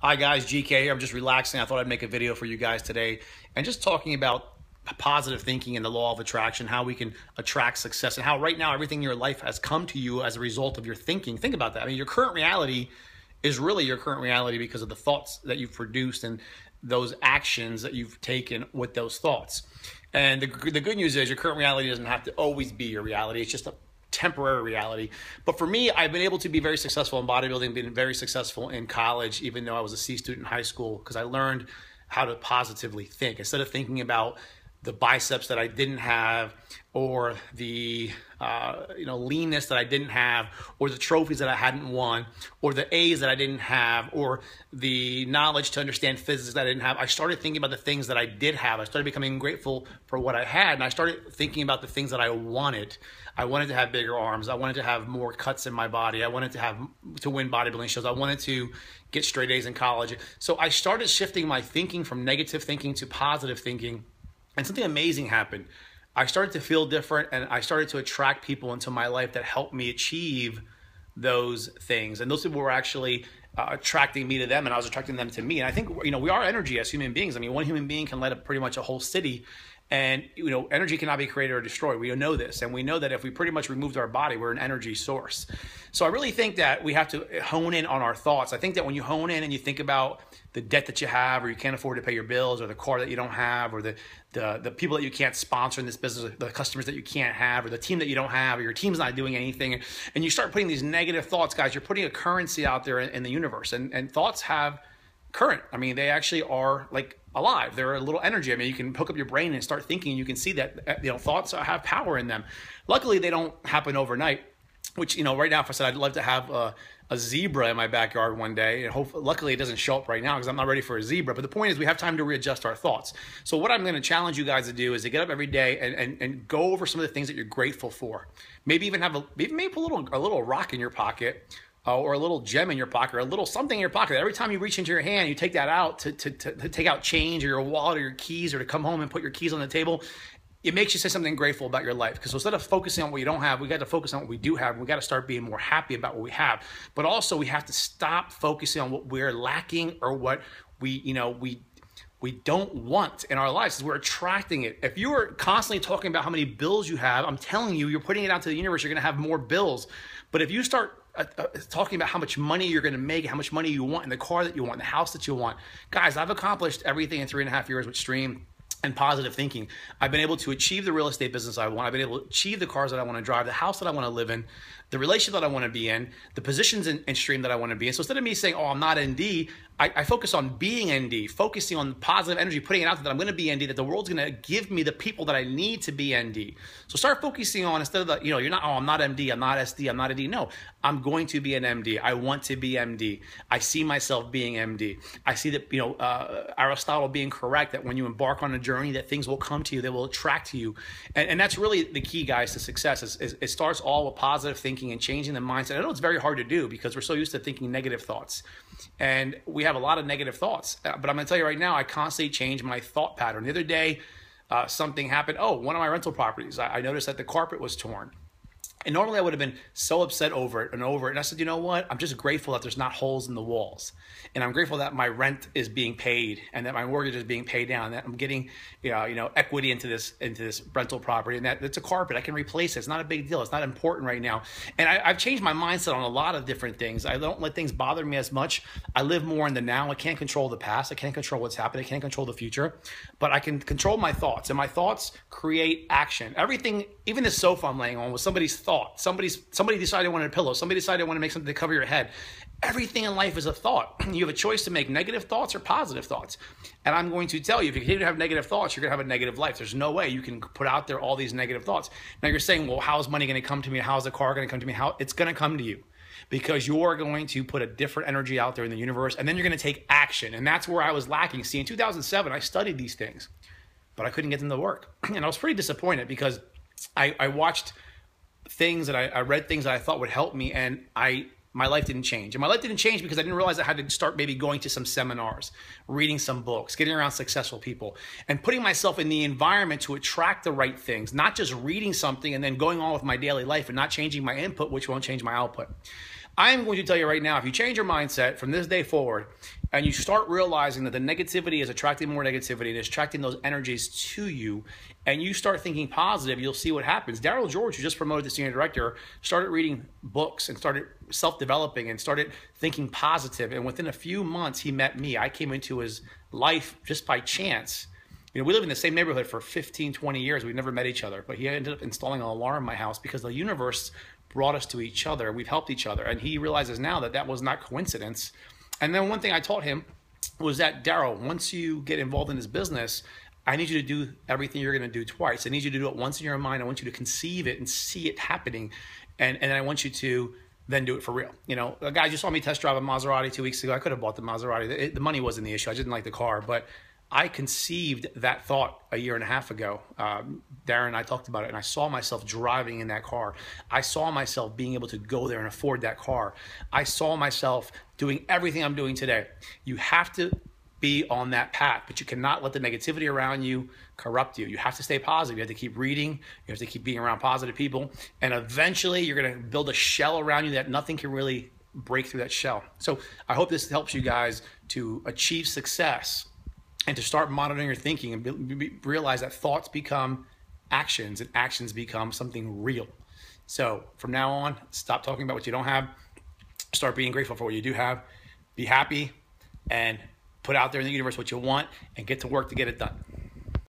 Hi guys, GK here. I'm just relaxing. I thought I'd make a video for you guys today and just talking about positive thinking and the law of attraction, how we can attract success, and how right now everything in your life has come to you as a result of your thinking. Think about that. I mean, your current reality is really your current reality because of the thoughts that you've produced and those actions that you've taken with those thoughts. And the good news is your current reality doesn't have to always be your reality. It's just a temporary reality. But for me, I've been able to be very successful in bodybuilding, been very successful in college, even though I was a C student in high school, because I learned how to positively think. Instead of thinking about the biceps that I didn't have, or the leanness that I didn't have, or the trophies that I hadn't won, or the A's that I didn't have, or the knowledge to understand physics that I didn't have, I started thinking about the things that I did have. I started becoming grateful for what I had, and I started thinking about the things that I wanted. I wanted to have bigger arms. I wanted to have more cuts in my body. I wanted to win bodybuilding shows. I wanted to get straight A's in college. So I started shifting my thinking from negative thinking to positive thinking. And something amazing happened. I started to feel different, and I started to attract people into my life that helped me achieve those things. And those people were actually attracting me to them, and I was attracting them to me. And I think, we are energy as human beings. I mean, one human being can light up pretty much a whole city. And, energy cannot be created or destroyed. We know this. And we know that if we pretty much removed our body, we're an energy source. So I really think that we have to hone in on our thoughts. I think that when you hone in and you think about the debt that you have, or you can't afford to pay your bills, or the car that you don't have, or the people that you can't sponsor in this business, the customers that you can't have, or the team that you don't have, or your team's not doing anything, and you start putting these negative thoughts, guys, you're putting a currency out there in the universe. And thoughts have current. I mean, they actually are like alive. They're a little energy. I mean, you can hook up your brain and start thinking. You can see that thoughts have power in them. Luckily, they don't happen overnight. Which, right now, if I said I'd love to have a zebra in my backyard one day, and luckily it doesn't show up right now because I'm not ready for a zebra. But the point is, we have time to readjust our thoughts. So what I'm going to challenge you guys to do is to get up every day and go over some of the things that you're grateful for. Maybe even maybe put a little rock in your pocket. Or a little gem in your pocket, or a little something in your pocket. Every time you reach into your hand, you take that out to take out change, or your wallet, or your keys, or to come home and put your keys on the table. It makes you say something grateful about your life. Because instead of focusing on what you don't have, we got to focus on what we do have. We got to start being more happy about what we have. But also, we have to stop focusing on what we're lacking, or what we don't want in our lives. We're attracting it. If you are constantly talking about how many bills you have, I'm telling you, you're putting it out to the universe, you're going to have more bills. But if you start talking about how much money you're going to make, how much money you want, and the car that you want, the house that you want. Guys, I've accomplished everything in 3.5 years with Stream and positive thinking. I've been able to achieve the real estate business I want. I've been able to achieve the cars that I want to drive, the house that I want to live in, the relationship that I want to be in, the positions in Stream that I want to be in. So instead of me saying, oh, I'm not ND, I focus on being ND, focusing on positive energy, putting it out there that I'm going to be ND, that the world's going to give me the people that I need to be ND. So start focusing on, instead of the, you're not, oh, I'm not MD, I'm not SD, I'm not AD. No, I'm going to be an MD. I want to be MD. I see myself being MD. I see that, Aristotle being correct, that when you embark on a journey, that things will come to you, they will attract to you. And that's really the key, guys, to success. It starts all with positive thinking and changing the mindset. I know it's very hard to do because we're so used to thinking negative thoughts. And we have a lot of negative thoughts. But I'm going to tell you right now, I constantly change my thought pattern. The other day, something happened. Oh, one of my rental properties, I noticed that the carpet was torn. And normally I would have been so upset over it. And I said, you know what? I'm just grateful that there's not holes in the walls. And I'm grateful that my rent is being paid, and that my mortgage is being paid down, and that I'm getting equity into this rental property, and that it's a carpet. I can replace it. It's not a big deal. It's not important right now. And I've changed my mindset on a lot of different things. I don't let things bother me as much. I live more in the now. I can't control the past. I can't control what's happening. I can't control the future. But I can control my thoughts, and my thoughts create action. Everything, even this sofa I'm laying on, was somebody's thought. Somebody decided they wanted a pillow. Somebody decided they wanted to make something to cover your head. Everything in life is a thought. You have a choice to make negative thoughts or positive thoughts. And I'm going to tell you, if you continue to have negative thoughts, you're going to have a negative life. There's no way you can put out there all these negative thoughts. Now you're saying, well, how's money going to come to me? How's the car going to come to me? How it's going to come to you, because you're going to put a different energy out there in the universe, and then you're going to take action. And that's where I was lacking. See, in 2007, I studied these things, but I couldn't get them to work. And I was pretty disappointed because I watched things that I read things that I thought would help me, and my life didn't change. And my life didn't change because I didn't realize I had to start maybe going to some seminars, reading some books, getting around successful people, and putting myself in the environment to attract the right things, not just reading something and then going on with my daily life and not changing my input, which won't change my output. I'm going to tell you right now, if you change your mindset from this day forward and you start realizing that the negativity is attracting more negativity and is attracting those energies to you, and you start thinking positive, you'll see what happens. Daryl George, who just promoted to senior director, started reading books and started self-developing and started thinking positive. And within a few months, he met me. I came into his life just by chance. You know, we live in the same neighborhood for 15, 20 years. We've never met each other, but he ended up installing an alarm in my house because the universe brought us to each other. We've helped each other. And he realizes now that that was not coincidence. And then one thing I taught him was that, Daryl, once you get involved in this business, I need you to do everything you're going to do twice. I need you to do it once in your mind. I want you to conceive it and see it happening. And I want you to then do it for real. You know, guys, you saw me test drive a Maserati 2 weeks ago. I could have bought the Maserati. The money wasn't the issue. I didn't like the car, but I conceived that thought a year and a half ago. Darren and I talked about it, and I saw myself driving in that car. I saw myself being able to go there and afford that car. I saw myself doing everything I'm doing today. You have to be on that path, but you cannot let the negativity around you corrupt you. You have to stay positive. You have to keep reading. You have to keep being around positive people. And eventually you're going to build a shell around you that nothing can really break through that shell. So I hope this helps you guys to achieve success and to start monitoring your thinking and realize that thoughts become actions and actions become something real. So from now on, stop talking about what you don't have. Start being grateful for what you do have. Be happy and put out there in the universe what you want and get to work to get it done.